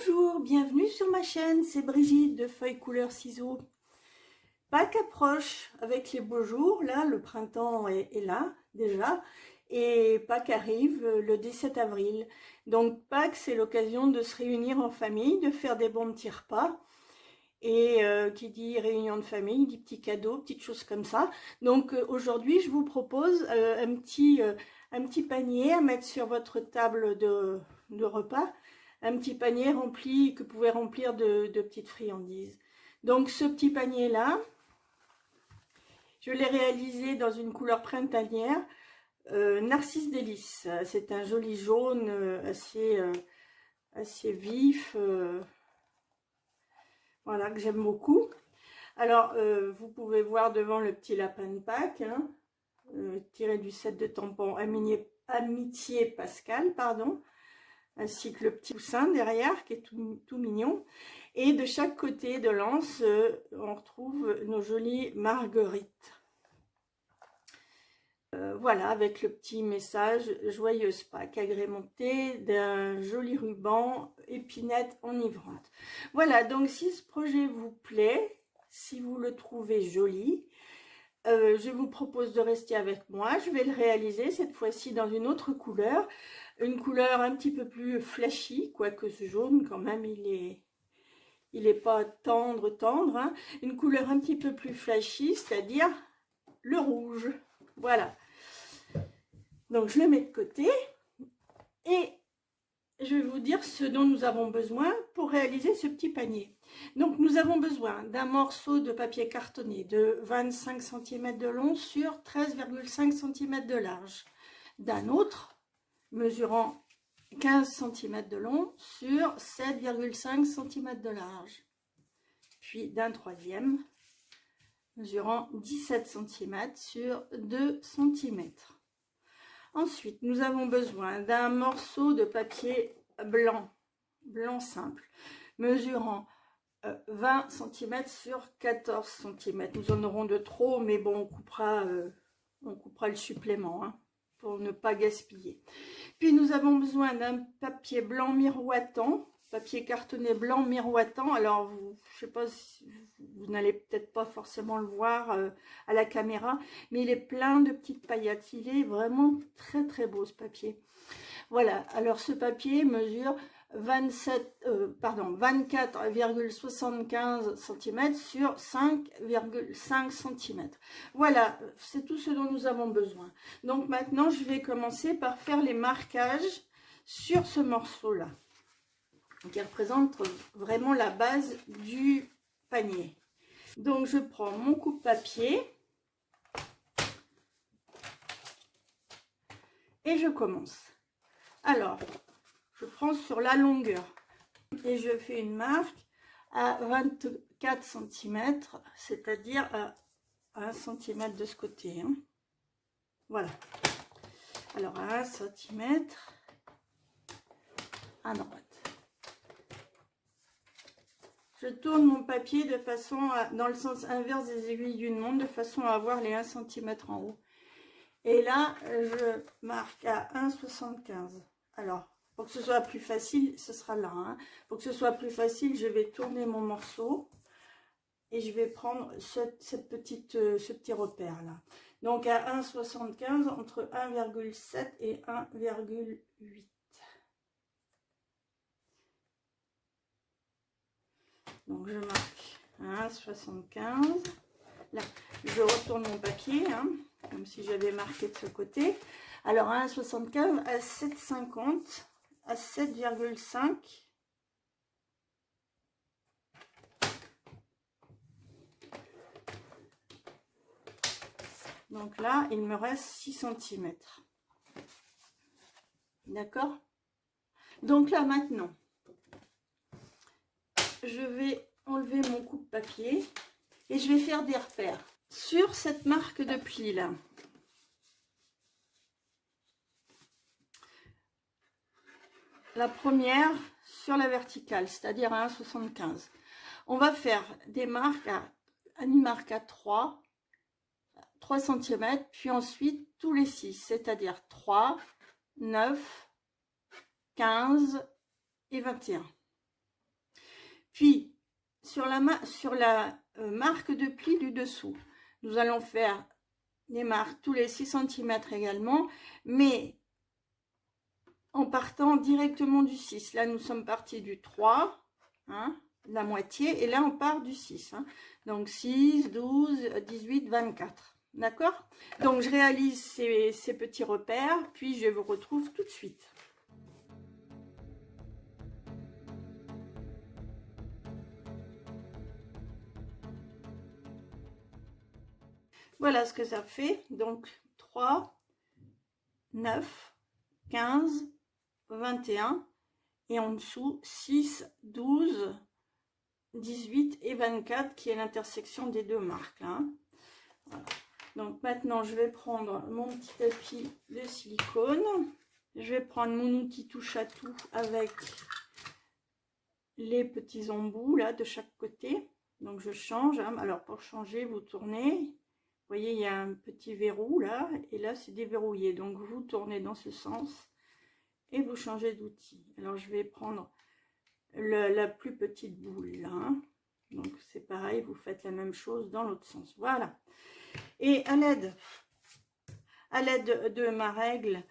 Bonjour, bienvenue sur ma chaîne, c'est Brigitte de Feuilles Couleurs Ciseaux. Pâques approche avec les beaux jours, là le printemps est là déjà, et Pâques arrive le 17 avril. Donc Pâques c'est l'occasion de se réunir en famille, de faire des bons petits repas, et qui dit réunion de famille, dit petits cadeaux, petites choses comme ça. Donc aujourd'hui je vous propose un petit panier à mettre sur votre table de repas. Un petit panier rempli, que vous pouvez remplir de petites friandises. Donc ce petit panier là, je l'ai réalisé dans une couleur printanière, Narcisse Délice. C'est un joli jaune assez vif, voilà, que j'aime beaucoup. Alors vous pouvez voir devant le petit lapin de Pâques, hein, tiré du set de tampons Amitié Pascal, pardon, ainsi que le petit poussin derrière qui est tout mignon. Et de chaque côté de l'anse, on retrouve nos jolies marguerites. Voilà, avec le petit message « Joyeuse Pâques » agrémenté d'un joli ruban épinette enivrante. Voilà, donc si ce projet vous plaît, si vous le trouvez joli, je vous propose de rester avec moi. Je vais le réaliser cette fois-ci dans une autre couleur. Une couleur un petit peu plus flashy, quoique ce jaune quand même il est pas tendre, hein. Une couleur un petit peu plus flashy, c'est-à-dire le rouge. Voilà. Donc je le mets de côté et je vais vous dire ce dont nous avons besoin pour réaliser ce petit panier. Donc nous avons besoin d'un morceau de papier cartonné de 25 cm de long sur 13,5 cm de large. D'un autre mesurant 15 cm de long sur 7,5 cm de large. Puis d'un troisième mesurant 17 cm sur 2 cm. Ensuite, nous avons besoin d'un morceau de papier blanc simple, mesurant 20 cm sur 14 cm. Nous en aurons de trop, mais bon, on coupera le supplément, hein, pour ne pas gaspiller. Puis nous avons besoin d'un papier blanc miroitant, papier cartonné blanc miroitant. Alors, je sais pas si vous n'allez peut-être pas forcément le voir à la caméra, mais il est plein de petites paillettes. Il est vraiment très très beau ce papier. Voilà, alors ce papier mesure 24,75 cm sur 5,5 cm. Voilà, c'est tout ce dont nous avons besoin. Donc maintenant, je vais commencer par faire les marquages sur ce morceau-là, qui représente vraiment la base du panier. Donc je prends mon coupe-papier et je commence. Alors, je prends sur la longueur et je fais une marque à 24 cm, c'est-à-dire à 1 cm de ce côté, hein. Voilà. Alors à 1 cm à droite. Je tourne mon papier de façon dans le sens inverse des aiguilles d'une montre, de façon à avoir les 1 cm en haut. Et là, je marque à 1,75. Alors, pour que ce soit plus facile, ce sera là, hein. Pour que ce soit plus facile, je vais tourner mon morceau et je vais prendre ce petit repère là. Donc à 1,75, entre 1,7 et 1,8. Donc je marque à 1,75. Là, je retourne mon papier, hein, comme si j'avais marqué de ce côté. Alors à 1,75, à 7,50, à 7,5. Donc là, il me reste 6 cm. D'accord? Donc là, maintenant, je vais enlever mon coupe-papier et je vais faire des repères sur cette marque de pli là. La première sur la verticale, c'est-à-dire à 1,75. On va faire des marques une marque à 3 cm, puis ensuite tous les 6, c'est-à-dire 3, 9, 15 et 21. Puis, sur la marque de pli du dessous, nous allons faire des marques tous les 6 cm également, mais en partant directement du 6. Là, nous sommes partis du 3, hein, la moitié, et là, on part du 6. Hein. Donc, 6, 12, 18, 24. D'accord? Donc, je réalise ces petits repères, puis je vous retrouve tout de suite. Voilà ce que ça fait. Donc, 3, 9, 15, 21. Et en dessous, 6, 12, 18 et 24, qui est l'intersection des deux marques. Là, hein. Voilà. Donc, maintenant, je vais prendre mon petit tapis de silicone. Je vais prendre mon outil touche à tout avec les petits embouts, là, de chaque côté. Donc, je change. Hein. Alors, pour changer, vous tournez. Vous voyez, il y a un petit verrou là, et là c'est déverrouillé. Donc vous tournez dans ce sens et vous changez d'outil. Alors je vais prendre la plus petite boule là. Hein. Donc c'est pareil, vous faites la même chose dans l'autre sens. Voilà. Et à l'aide de ma règle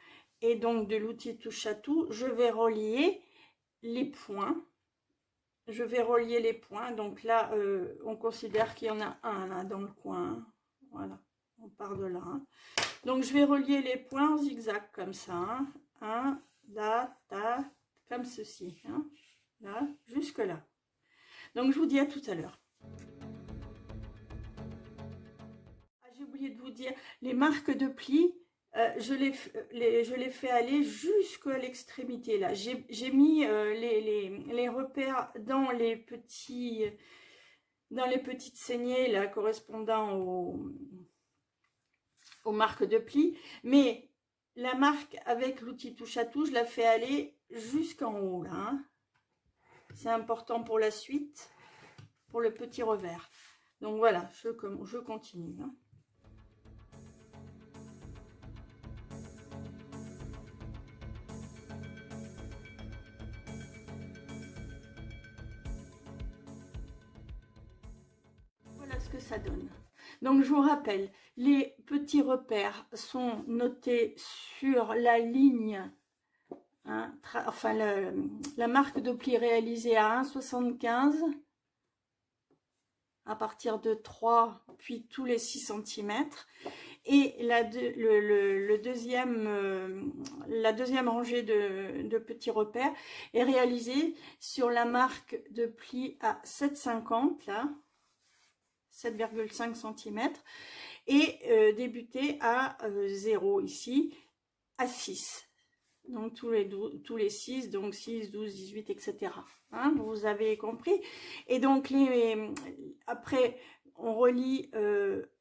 et donc de l'outil touche à tout, je vais relier les points. Je vais relier les points. Donc là, on considère qu'il y en a un là dans le coin. Voilà, on part de là. Hein. Donc, je vais relier les points en zigzag comme ça. Hein. Un, là, ta, comme ceci. Hein. Là, jusque là. Donc, je vous dis à tout à l'heure. Ah, j'ai oublié de vous dire, les marques de plis, je les fais aller jusqu'à l'extrémité. Là, j'ai mis les repères dans les petites saignées là, correspondant aux marques de plis, mais la marque avec l'outil touche à tout, je la fais aller jusqu'en haut là. Hein. C'est important pour la suite, pour le petit revers. Donc voilà, je continue. Hein. Voilà ce que ça donne. Donc je vous rappelle, les petits repères sont notés sur la ligne, hein, enfin la marque de pli réalisée à 1,75 à partir de 3, puis tous les 6 cm. Et la deuxième rangée de petits repères est réalisée sur la marque de pli à 7,50 là. 7,5 cm et débuter à 0 ici, à 6. Donc tous les 6, donc 6, 12, 18, etc. Hein, vous avez compris. Et donc après, on relie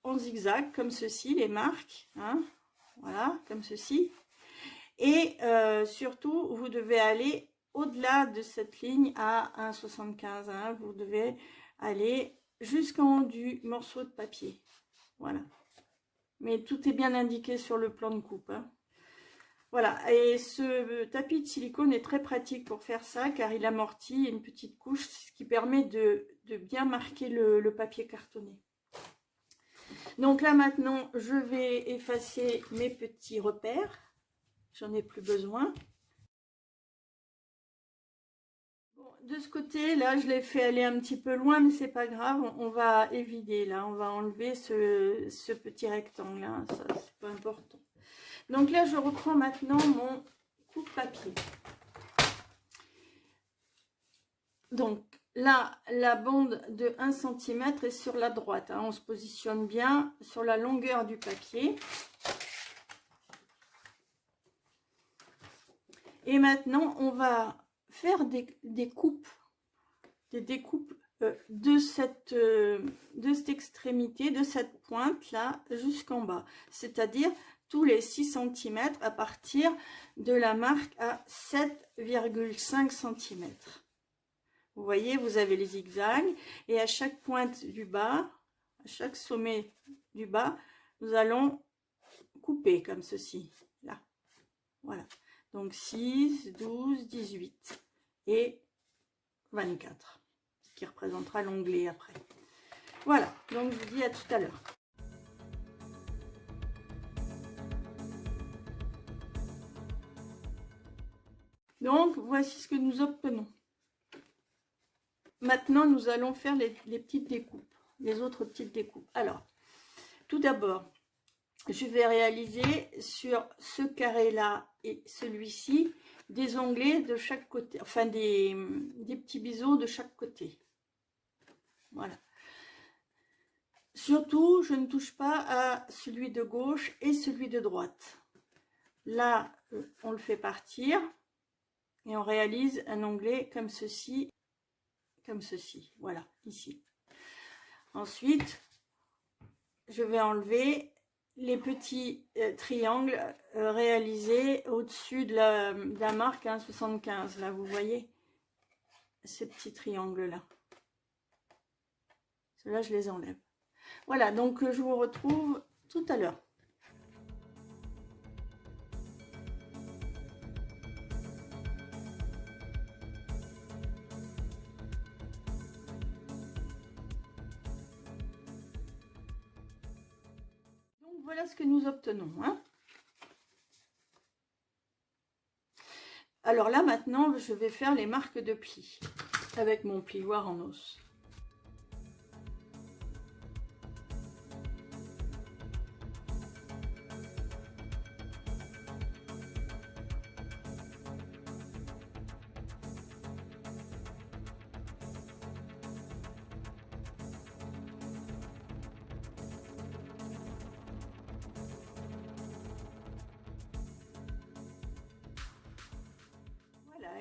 en zigzag, comme ceci, les marques. Hein, voilà, comme ceci. Et surtout, vous devez aller au-delà de cette ligne à 1,75. Hein, vous devez aller jusqu'en haut du morceau de papier. Voilà. Mais tout est bien indiqué sur le plan de coupe. Hein. Voilà. Et ce tapis de silicone est très pratique pour faire ça, car il amortit une petite couche, ce qui permet de bien marquer le papier cartonné. Donc là, maintenant, je vais effacer mes petits repères. J'en ai plus besoin. De ce côté, là, je l'ai fait aller un petit peu loin, mais c'est pas grave. On va évider, là. On va enlever ce petit rectangle, là. Ça, c'est pas important. Donc là, je reprends maintenant mon coupe-papier. Donc là, la bande de 1 cm est sur la droite. Hein. On se positionne bien sur la longueur du papier. Et maintenant, on va faire des découpes de cette extrémité, de cette pointe là jusqu'en bas, c'est-à-dire tous les 6 cm à partir de la marque à 7,5 cm. Vous voyez, vous avez les zigzags et à chaque pointe du bas, à chaque sommet du bas, nous allons couper comme ceci, là. Voilà. Donc 6, 12, 18 et 24. qui représentera l'onglet après. Voilà, donc je vous dis à tout à l'heure. Donc, voici ce que nous obtenons. Maintenant, nous allons faire les petites découpes, les autres petites découpes. Alors, tout d'abord, je vais réaliser sur ce carré-là et celui-ci des onglets de chaque côté, enfin des petits biseaux de chaque côté. Voilà. Surtout, je ne touche pas à celui de gauche et celui de droite. Là, on le fait partir et on réalise un onglet comme ceci, voilà, ici. Ensuite, je vais enlever les petits triangles réalisés au-dessus de la marque 1,75. Là, vous voyez ces petits triangles-là. Ceux-là, je les enlève. Voilà, donc je vous retrouve tout à l'heure. Voilà ce que nous obtenons. Hein. Alors là, maintenant, je vais faire les marques de plis avec mon plioir en os.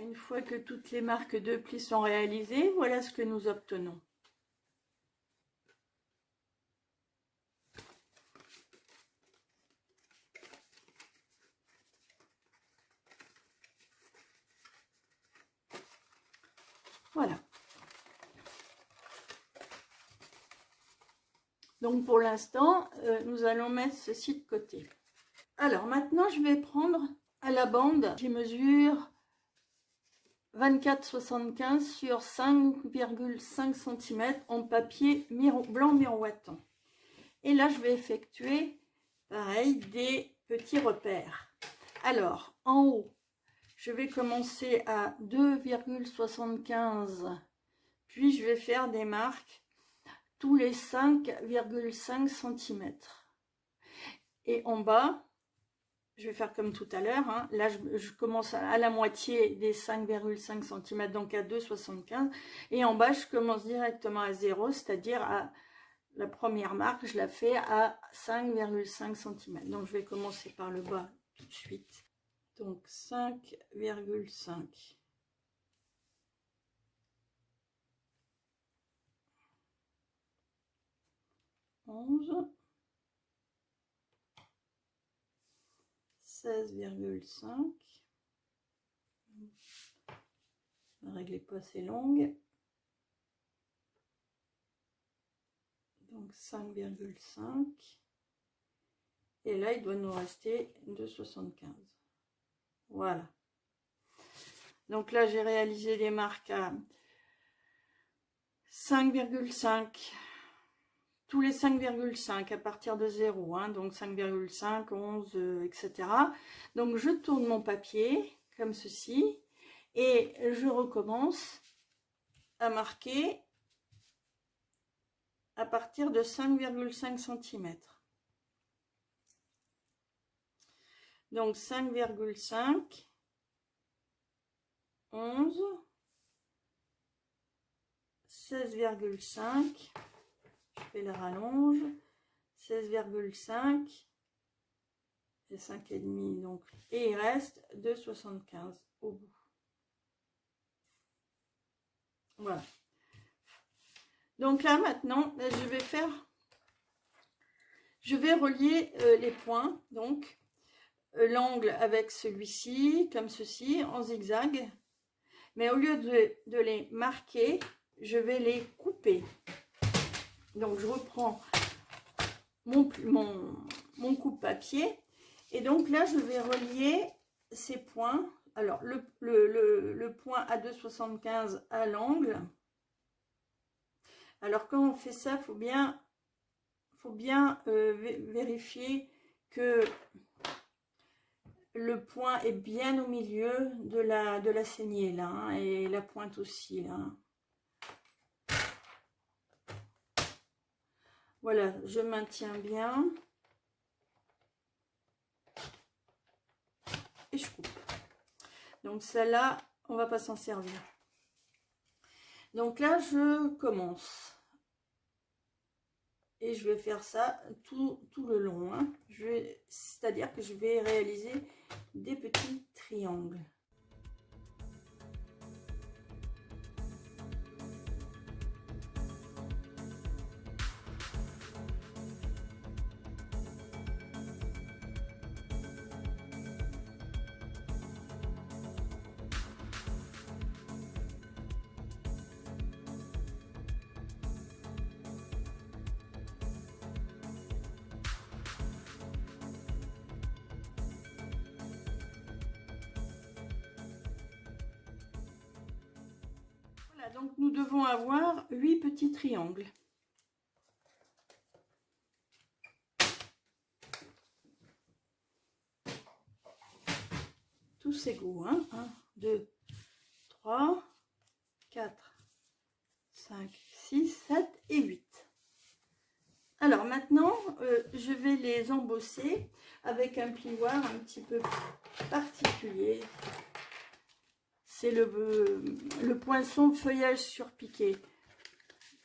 Une fois que toutes les marques de plis sont réalisées, voilà ce que nous obtenons. Voilà. Donc pour l'instant, nous allons mettre ceci de côté. Alors maintenant, je vais prendre à la bande, je mesure 24,75 sur 5,5 cm en papier blanc miroitant. Et là, je vais effectuer, pareil, des petits repères. Alors, en haut, je vais commencer à 2,75, puis je vais faire des marques tous les 5,5 cm. Et en bas, je vais faire comme tout à l'heure, hein. Là je commence à la moitié des 5,5 cm, donc à 2,75, et en bas je commence directement à 0, c'est-à-dire à la première marque, je la fais à 5,5 cm. Donc je vais commencer par le bas tout de suite. Donc 5,5. Onze. 16,5. Ne réglez pas, c'est longue. Donc 5,5. Et là, il doit nous rester 2,75. Voilà. Donc là, j'ai réalisé les marques à 5,5. Tous les 5,5 à partir de 0, hein, donc 5,5, 11, etc. Donc je tourne mon papier comme ceci et je recommence à marquer à partir de 5,5 cm. Donc 5,5, 11, 16,5. Je fais la rallonge, 16,5 et 5,5 donc, et il reste 2,75 au bout. Voilà. Donc là maintenant, je vais relier les points, donc l'angle avec celui-ci, comme ceci, en zigzag, mais au lieu de les marquer, je vais les couper. Donc je reprends mon coupe-papier et donc là je vais relier ces points. Alors le point à 2,75 à l'angle Alors quand on fait ça, faut bien vérifier que le point est bien au milieu de la saignée là, hein, et la pointe aussi là. Voilà, je maintiens bien. Et je coupe. Donc celle-là, on va pas s'en servir. Donc là, je commence. Et je vais faire ça tout le long. Hein. C'est-à-dire que je vais réaliser des petits triangles. Donc nous devons avoir 8 petits triangles. Tous égaux, hein. 1, 2, 3, 4, 5, 6, 7 et 8. Alors maintenant, je vais les embosser avec un plioir un petit peu particulier. C'est le poinçon feuillage surpiqué.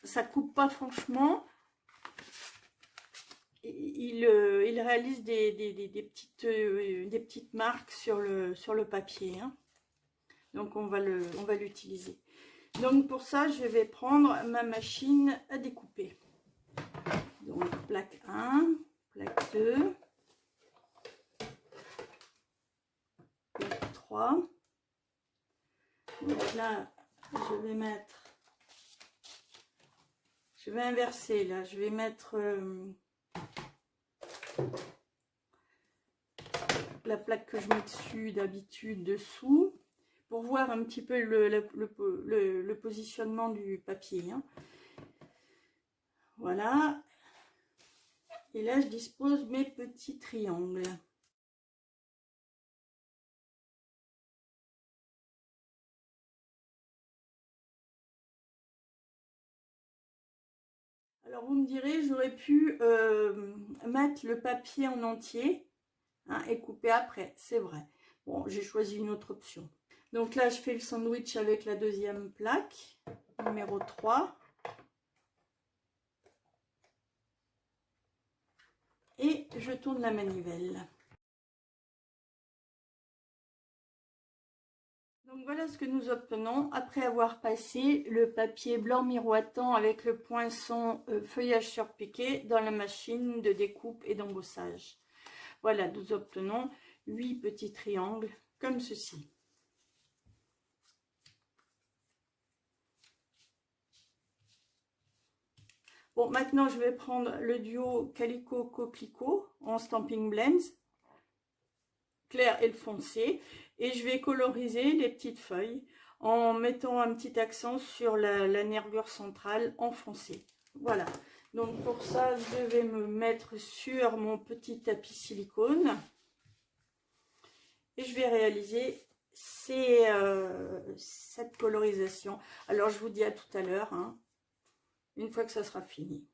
Ça coupe pas franchement. Il réalise des petites marques sur le papier. Hein. Donc on va l'utiliser. Donc pour ça, je vais prendre ma machine à découper. Donc plaque 1, plaque 2, plaque 3. Donc là, je vais inverser là, je vais mettre la plaque que je mets dessus d'habitude dessous pour voir un petit peu le positionnement du papier. Hein. Voilà. Et là, je dispose mes petits triangles. Alors vous me direz, j'aurais pu mettre le papier en entier, hein, et couper après, c'est vrai. Bon, j'ai choisi une autre option. Donc là, je fais le sandwich avec la deuxième plaque, numéro 3. Et je tourne la manivelle. Donc voilà ce que nous obtenons après avoir passé le papier blanc miroitant avec le poinçon feuillage surpiqué dans la machine de découpe et d'embossage. Voilà, nous obtenons 8 petits triangles comme ceci. Bon, maintenant je vais prendre le duo Calico Coquelicot en Stamping Blends, clair et le foncé, et je vais coloriser les petites feuilles en mettant un petit accent sur la nervure centrale en foncé. Voilà, donc pour ça je vais me mettre sur mon petit tapis silicone et je vais réaliser cette colorisation. Alors je vous dis à tout à l'heure, hein, une fois que ça sera fini.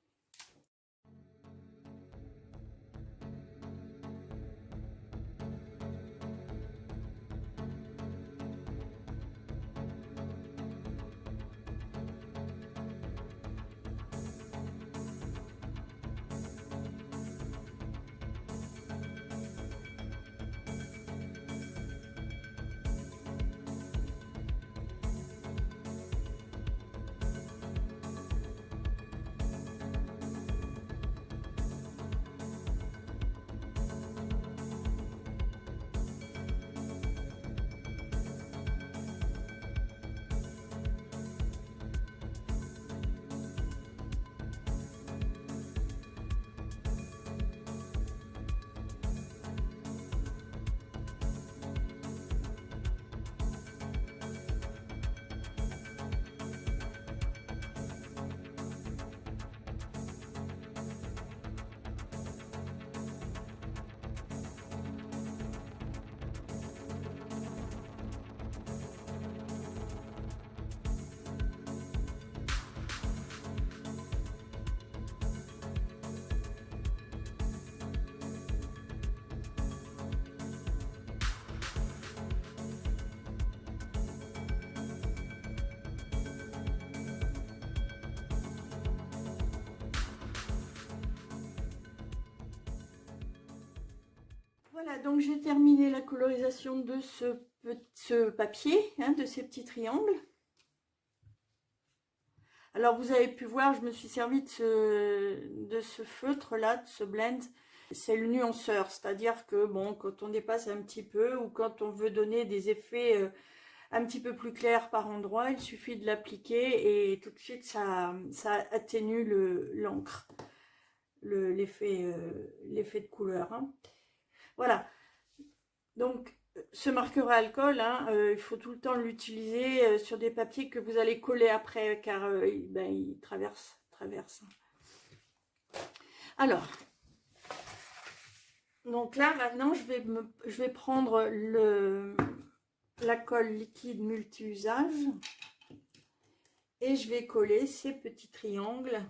Voilà, donc j'ai terminé la colorisation de ce papier, hein, de ces petits triangles. Alors vous avez pu voir, je me suis servi de ce feutre là, de ce blend. C'est le nuanceur, c'est-à-dire que bon, quand on dépasse un petit peu ou quand on veut donner des effets un petit peu plus clairs par endroit, il suffit de l'appliquer et tout de suite ça atténue l'encre, l'effet de couleur, hein. Voilà, donc ce marqueur à alcool, hein, il faut tout le temps l'utiliser sur des papiers que vous allez coller après, car il traverse. Alors, donc là maintenant je vais prendre la colle liquide multi-usage et je vais coller ces petits triangles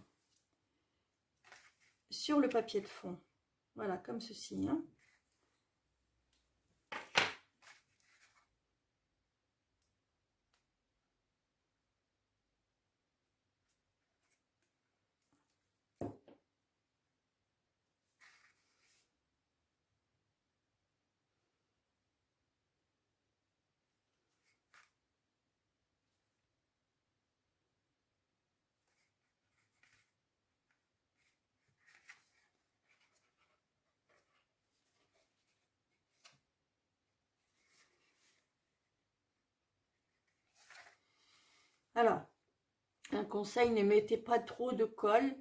sur le papier de fond. Voilà, comme ceci, hein. Alors, un conseil, ne mettez pas trop de colle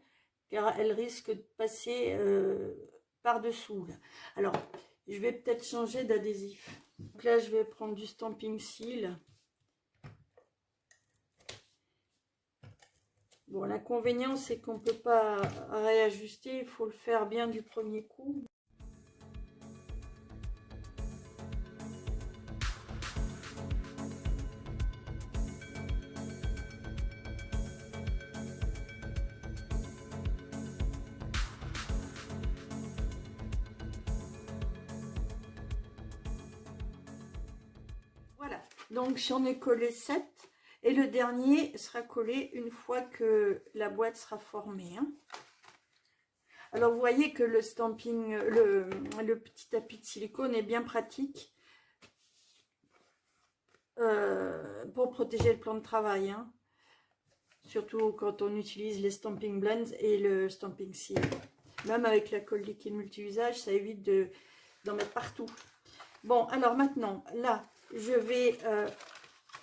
car elle risque de passer par-dessous. Alors, je vais peut-être changer d'adhésif. Donc là, je vais prendre du Stampin' Seal. Bon, l'inconvénient, c'est qu'on ne peut pas réajuster, il faut le faire bien du premier coup. Voilà, donc j'en ai collé 7 et le dernier sera collé une fois que la boîte sera formée, hein. Alors vous voyez que le stamping, le petit tapis de silicone est bien pratique pour protéger le plan de travail, hein. Surtout quand on utilise les Stampin' Blends et le Stampin' Seal. Même avec la colle liquide multi-usage, ça évite d'en mettre partout. Bon, alors maintenant, là, je vais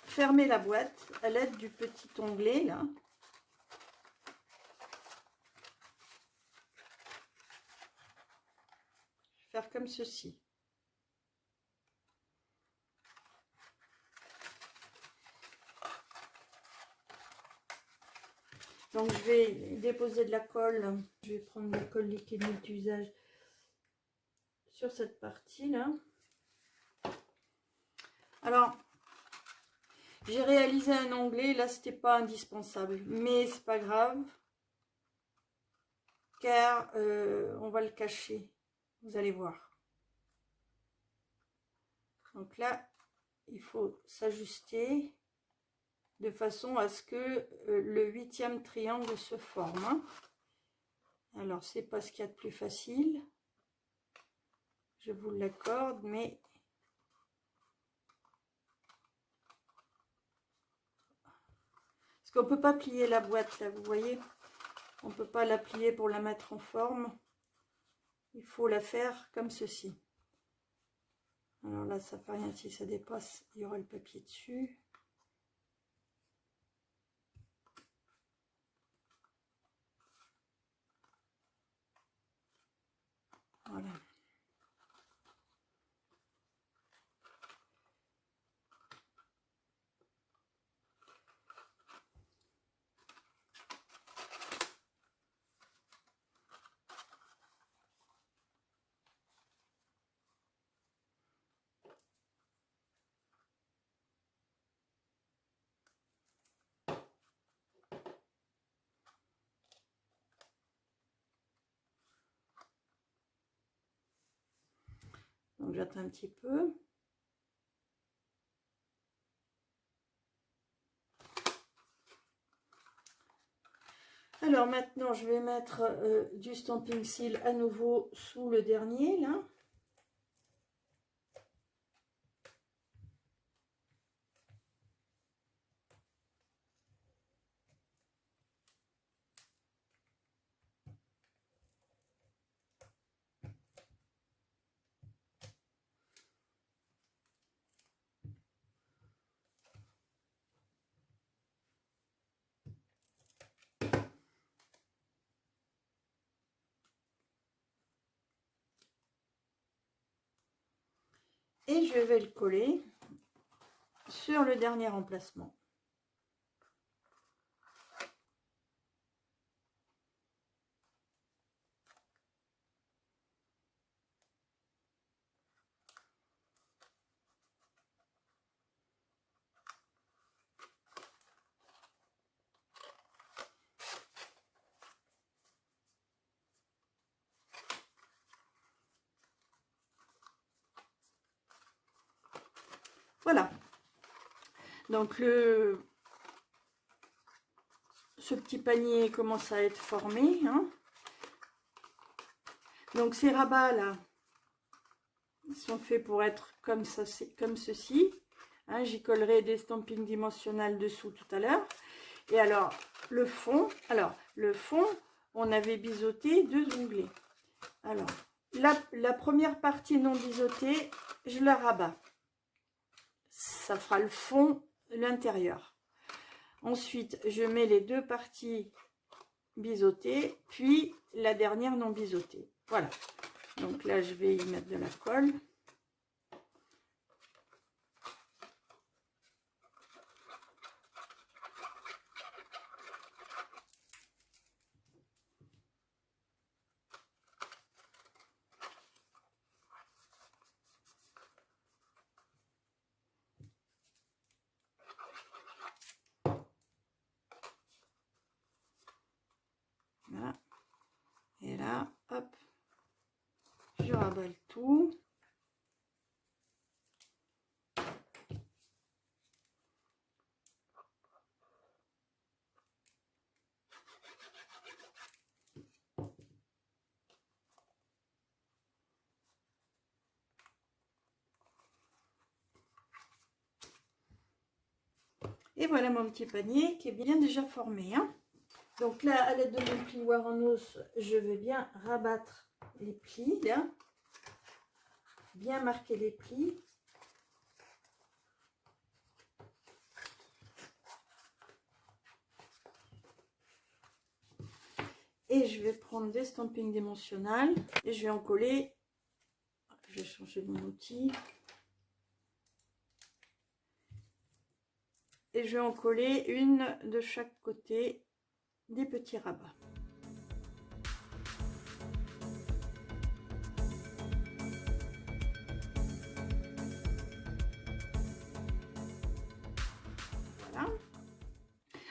fermer la boîte à l'aide du petit onglet, là. Je vais faire comme ceci. Donc, je vais déposer de la colle. Je vais prendre la colle liquide multi-usage sur cette partie-là. Alors, j'ai réalisé un onglet. Là, c'était pas indispensable. Mais c'est pas grave. Car on va le cacher. Vous allez voir. Donc là, il faut s'ajuster de façon à ce que le 8e triangle se forme, hein. Alors, c'est pas ce qu'il y a de plus facile, je vous l'accorde, mais parce qu'on peut pas plier la boîte, là, vous voyez, on peut pas la plier pour la mettre en forme, il faut la faire comme ceci. Alors là, ça fait rien, si ça dépasse, il y aura le papier dessus. Voilà. Donc j'attends un petit peu. Alors maintenant, je vais mettre du Stampin' Seal à nouveau sous le dernier, là. Et je vais le coller sur le dernier emplacement. Voilà. Donc ce petit panier commence à être formé, hein. Donc ces rabats là sont faits pour être comme ça, c'est comme ceci, hein. J'y collerai des stampings dimensionnels dessous tout à l'heure. Et alors le fond, on avait biseauté 2 onglets. Alors la première partie non biseautée, je la rabats, ça fera le fond, l'intérieur. Ensuite je mets les 2 parties biseautée, puis la dernière non biseautée. Voilà. Donc là, je vais y mettre de la colle. Voilà. Et là, hop, je rabats le tout. Et voilà mon petit panier qui est bien déjà formé, hein. Donc là, à l'aide de mon plioir en os, je vais bien rabattre les plis, là. Bien marquer les plis. Et je vais prendre des stampings dimensionnels et je vais en coller. Je vais changer mon outil. Et je vais en coller une de chaque côté des petits rabats. Voilà.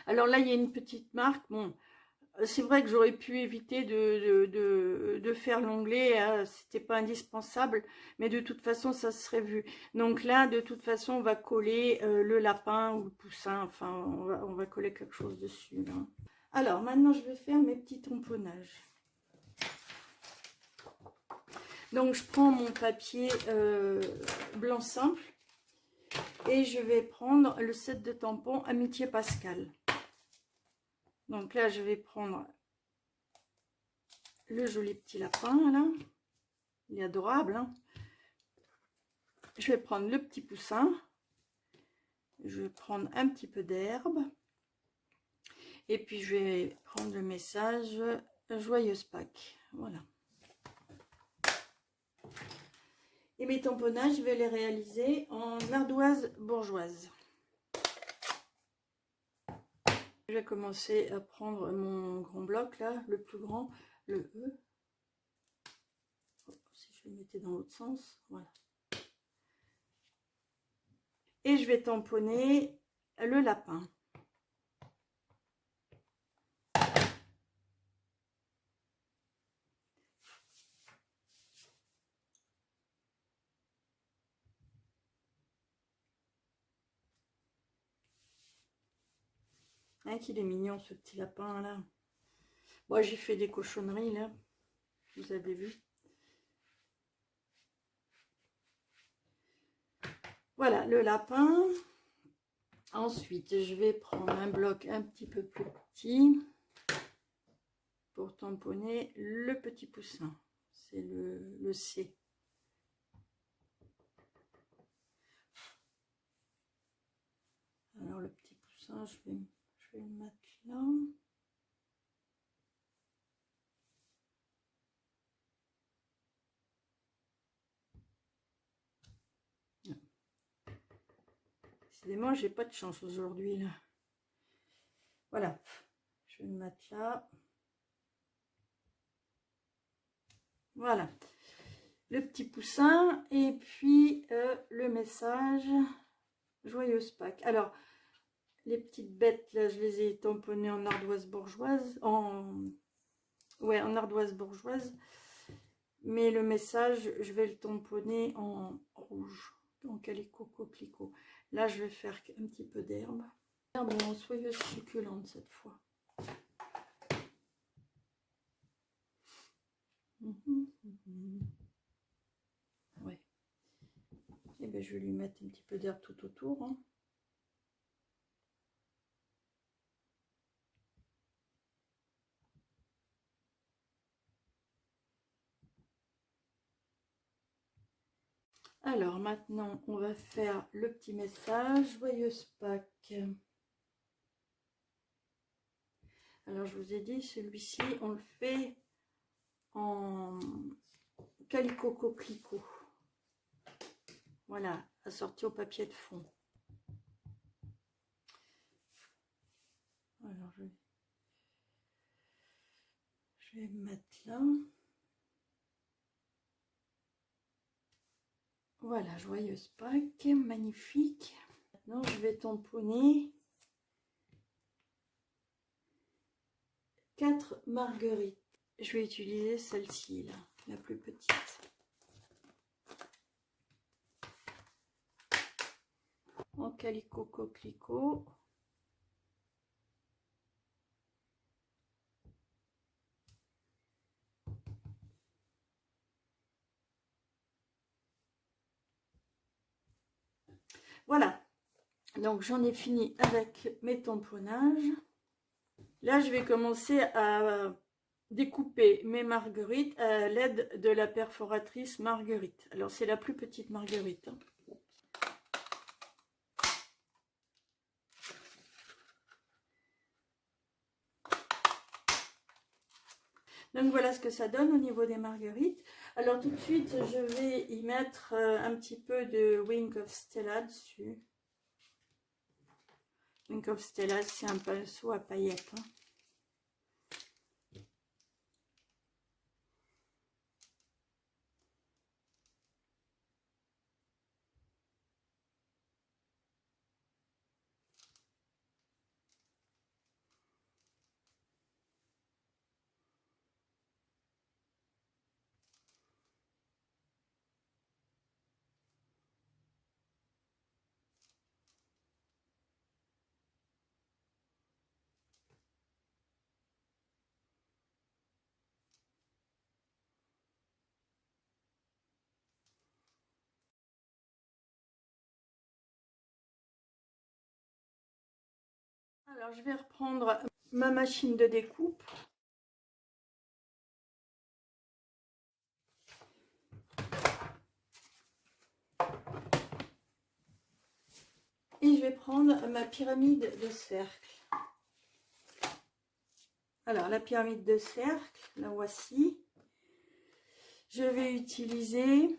Alors là, il y a une petite marque. Bon, c'est vrai que j'aurais pu éviter de faire l'onglet, hein, c'était pas indispensable, mais de toute façon, ça se serait vu. Donc là, de toute façon, on va coller le lapin ou le poussin, enfin, on va coller quelque chose dessus, là. Alors, maintenant, je vais faire mes petits tamponnages. Donc, je prends mon papier blanc simple et je vais prendre le set de tampons Amitié Pascal. Donc là, je vais prendre le joli petit lapin, là. Il est adorable, hein. Je vais prendre le petit poussin. Je vais prendre un petit peu d'herbe. Et puis, je vais prendre le message Joyeuse Pâques. Voilà. Et mes tamponnages, je vais les réaliser en ardoise bourgeoise. Je vais commencer à prendre mon grand bloc, là, le plus grand, le E. Si je le mettais dans l'autre sens, voilà. Et je vais tamponner le lapin. Hein, qu'il est mignon ce petit lapin là. Moi j'ai fait des cochonneries là. Vous avez vu. Voilà le lapin. Ensuite je vais prendre un bloc un petit peu plus petit pour tamponner le petit poussin. C'est le C. Alors le petit poussin, je vais le mettre là. Décidément, j'ai pas de chance aujourd'hui là. Voilà, je vais le mettre là. Voilà, le petit poussin et puis le message joyeuse Pâques. Alors, les petites bêtes là, je les ai tamponnées en ardoise bourgeoise, ouais, en ardoise bourgeoise. Mais le message, je vais le tamponner en rouge, en calico coquelicot. Là, je vais faire un petit peu d'herbe. Herbe en soyeuse succulente cette fois. Ouais. Et ben, je vais lui mettre un petit peu d'herbe tout autour. Hein. Alors maintenant, on va faire le petit message. Joyeuse Pâques. Alors, je vous ai dit, celui-ci, on le fait en calico coquelicot. Voilà, assorti au papier de fond. Alors, je vais me mettre là. Voilà, joyeuse Pâques, magnifique. Maintenant, je vais tamponner 4 marguerites. Je vais utiliser celle-ci, là, la plus petite. En calico coquelicot. Voilà, donc j'en ai fini avec mes tamponnages. Là, je vais commencer à découper mes marguerites à l'aide de la perforatrice marguerite. Alors, c'est la plus petite marguerite. Hein. Donc, voilà ce que ça donne au niveau des marguerites. Alors, tout de suite, je vais y mettre un petit peu de Wing of Stella dessus. Wing of Stella, c'est un pinceau à paillettes. Hein. Alors, je vais reprendre ma machine de découpe. Et je vais prendre ma pyramide de cercle. Alors, la pyramide de cercle, la voici. Je vais utiliser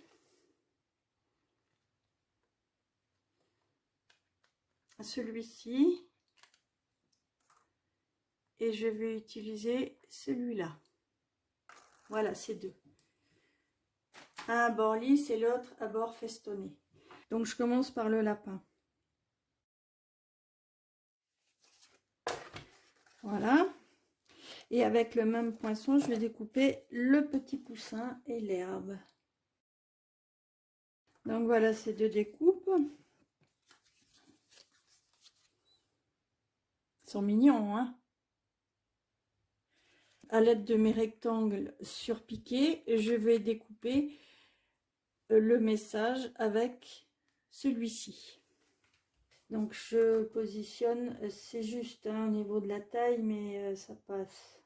celui-ci. Et je vais utiliser celui-là. Voilà, ces deux. Un à bord lisse et l'autre à bord festonné. Donc, je commence par le lapin. Voilà. Et avec le même poinçon, je vais découper le petit poussin et l'herbe. Donc, voilà ces deux découpes. Ils sont mignons, hein? À l'aide de mes rectangles surpiqués, je vais découper le message avec celui-ci. Donc je positionne, c'est juste hein, au niveau de la taille, mais ça passe.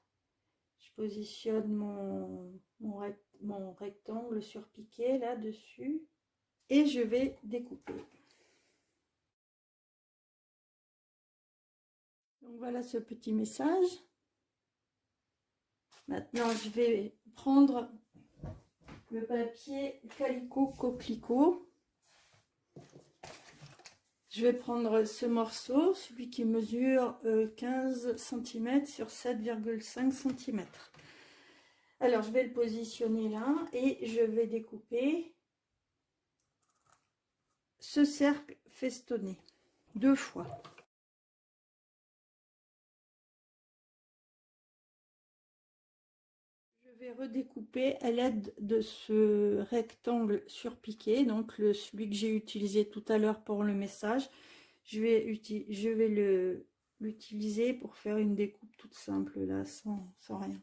Je positionne mon rectangle surpiqué là-dessus et je vais découper. Donc voilà ce petit message. Maintenant, je vais prendre le papier calico coquelicot. Je vais prendre ce morceau, celui qui mesure 15 cm sur 7,5 cm. Alors, je vais le positionner là et je vais découper ce cercle festonné 2 fois. Je vais redécouper à l'aide de ce rectangle surpiqué, donc celui que j'ai utilisé tout à l'heure pour le message. Je vais l'utiliser pour faire une découpe toute simple là, sans rien.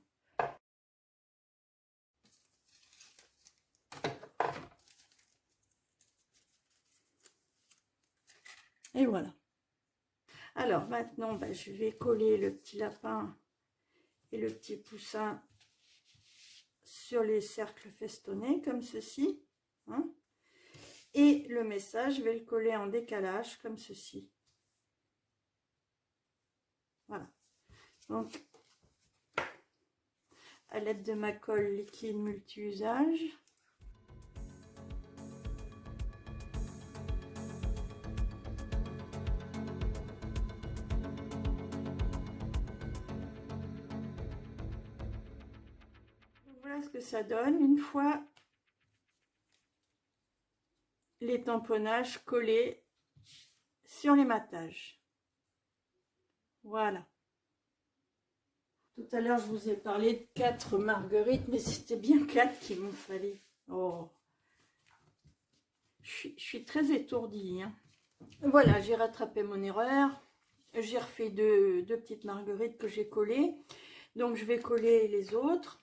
Et voilà. Alors maintenant, je vais coller le petit lapin et le petit poussin sur les cercles festonnés comme ceci. Hein. Et le message, je vais le coller en décalage comme ceci. Voilà. Donc, à l'aide de ma colle liquide multi-usage, voilà ce que ça donne une fois les tamponnages collés sur les mattages. Voilà. Tout à l'heure, je vous ai parlé de 4 marguerites, mais c'était bien 4 qu'il me fallait. Oh, je suis très étourdie. Hein. Voilà, j'ai rattrapé mon erreur. J'ai refait deux petites marguerites que j'ai collées. Donc, je vais coller les autres.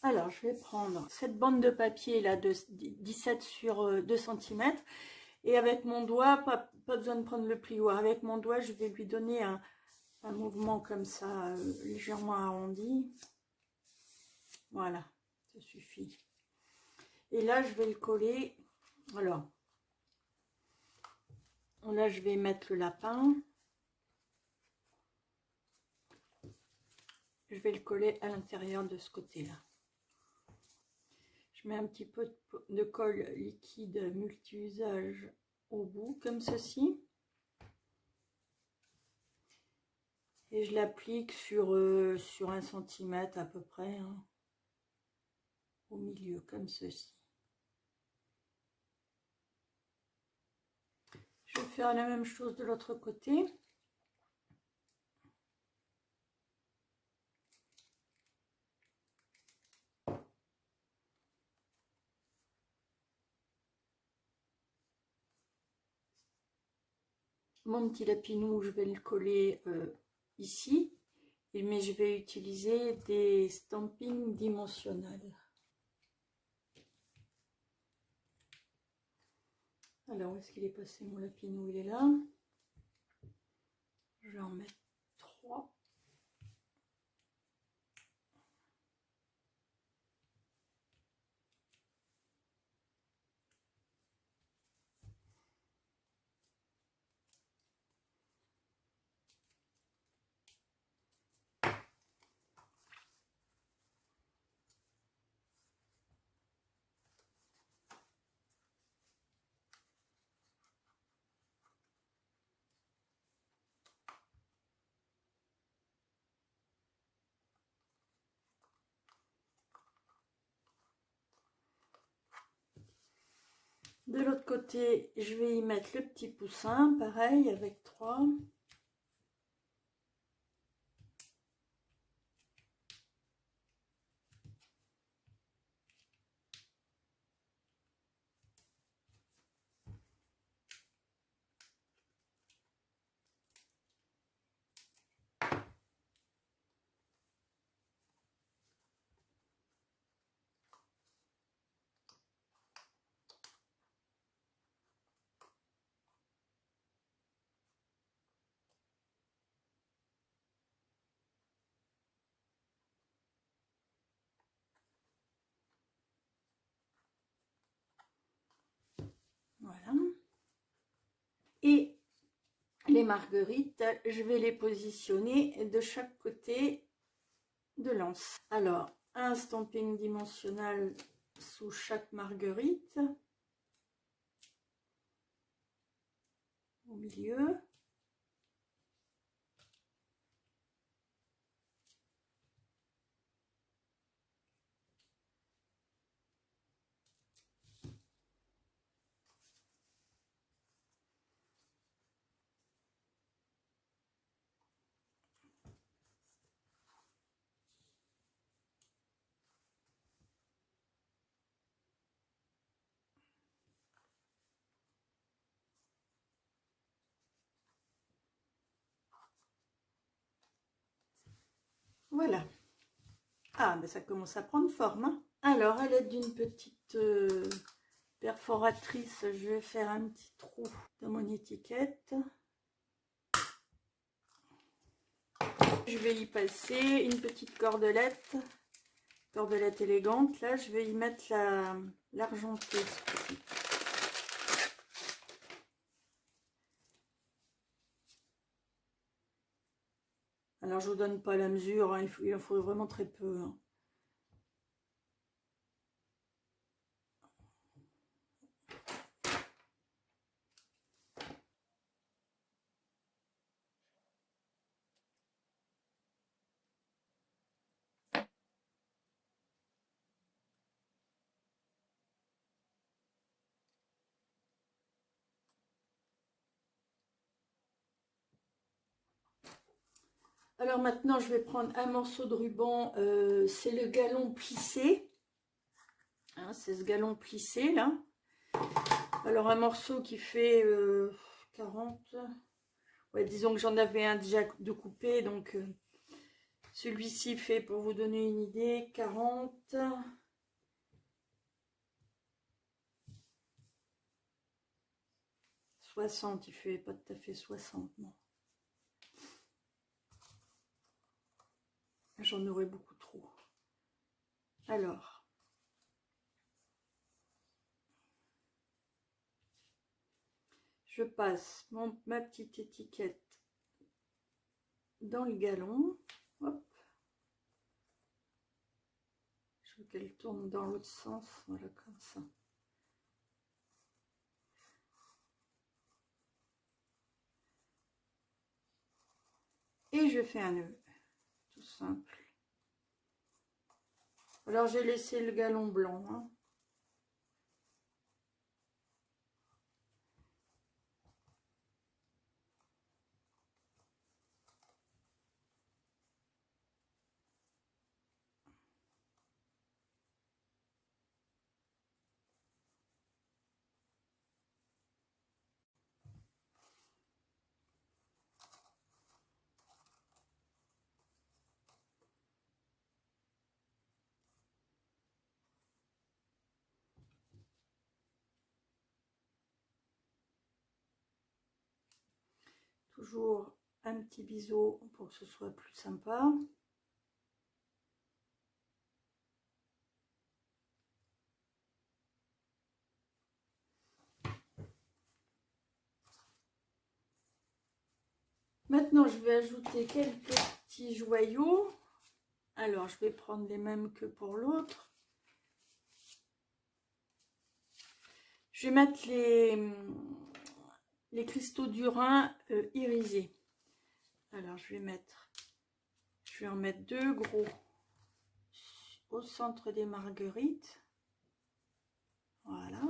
Alors, je vais prendre cette bande de papier là de 17 sur 2 cm et avec mon doigt, pas besoin de prendre le plioir, avec mon doigt, je vais lui donner un mouvement comme ça, légèrement arrondi. Voilà, ça suffit. Et là, je vais le coller. Alors, là, je vais mettre le lapin. Je vais le coller à l'intérieur de ce côté-là. Je mets un petit peu de colle liquide multi-usage au bout, comme ceci. Et je l'applique sur 1 cm à peu près, hein, au milieu, comme ceci. Je vais faire la même chose de l'autre côté. Mon petit lapinou, je vais le coller ici, mais je vais utiliser des stampings dimensionnels. Alors, où est-ce qu'il est passé mon lapinou? Il est là. Je vais en mettre 3. De l'autre côté, je vais y mettre le petit poussin, pareil, avec 3. marguerites, je vais les positionner de chaque côté de l'anse. Alors, un stamping dimensionnel sous chaque marguerite, au milieu. Voilà. Ah, mais ça commence à prendre forme, hein. Alors, à l'aide d'une petite perforatrice, je vais faire un petit trou dans mon étiquette. Je vais y passer une petite cordelette élégante. Là, je vais y mettre l'argenté. Alors, je vous donne pas la mesure, hein, il en faut vraiment très peu, hein. Alors maintenant, je vais prendre un morceau de ruban, c'est le galon plissé. Hein, c'est ce galon plissé là. Alors un morceau qui fait 40. Ouais, disons que j'en avais un déjà de coupé, donc celui-ci fait, pour vous donner une idée, 40. 60, il fait pas tout à fait 60, non. J'en aurais beaucoup trop. Alors, je passe ma petite étiquette dans le galon. Hop. Je veux qu'elle tourne dans l'autre sens. Voilà, comme ça. Et je fais un nœud. Tout simple. Alors, j'ai laissé le galon blanc, hein. Toujours un petit biseau pour que ce soit plus sympa. Maintenant, je vais ajouter quelques petits joyaux. Alors, je vais prendre les mêmes que pour l'autre. Je vais mettre les cristaux d'airain irisés. Alors, je vais en mettre 2 gros au centre des marguerites. Voilà.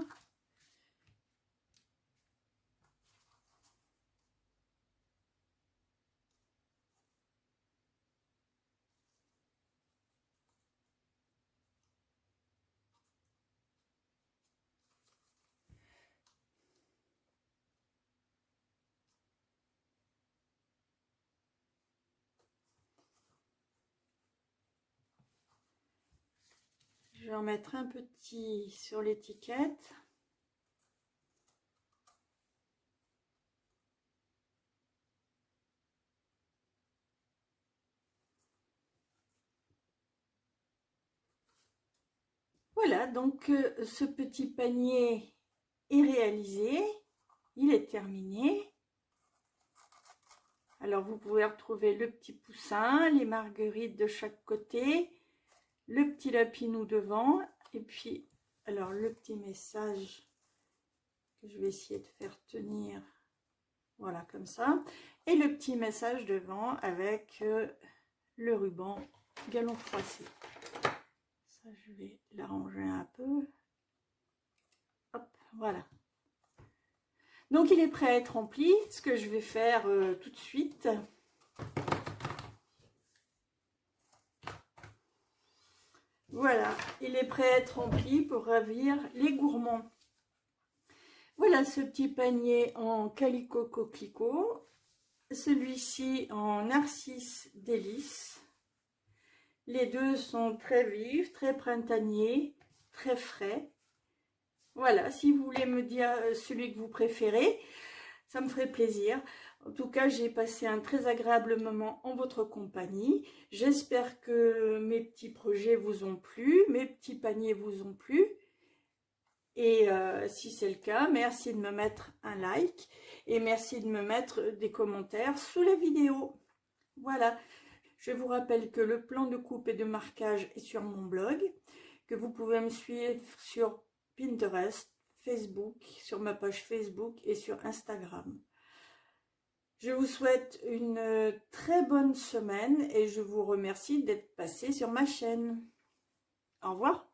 Je vais en mettre un petit sur l'étiquette. Voilà, donc ce petit panier est réalisé, il est terminé. Alors, vous pouvez retrouver le petit poussin, les marguerites de chaque côté, le petit lapinou devant, et puis, alors, le petit message que je vais essayer de faire tenir, voilà, comme ça, et le petit message devant avec le ruban galon froissé. Ça, je vais l'arranger un peu. Hop, voilà. Donc, il est prêt à être rempli. Ce que je vais faire tout de suite. Voilà, il est prêt à être rempli pour ravir les gourmands. Voilà ce petit panier en calicot coquelicot. Celui-ci en narcisse délice. Les deux sont très vifs, très printaniers, très frais. Voilà, si vous voulez me dire celui que vous préférez, ça me ferait plaisir. En tout cas, j'ai passé un très agréable moment en votre compagnie. J'espère que mes petits projets vous ont plu, mes petits paniers vous ont plu. Et si c'est le cas, merci de me mettre un like et merci de me mettre des commentaires sous la vidéo. Voilà, je vous rappelle que le plan de coupe et de marquage est sur mon blog, que vous pouvez me suivre sur Pinterest, Facebook, sur ma page Facebook et sur Instagram. Je vous souhaite une très bonne semaine et je vous remercie d'être passé sur ma chaîne. Au revoir.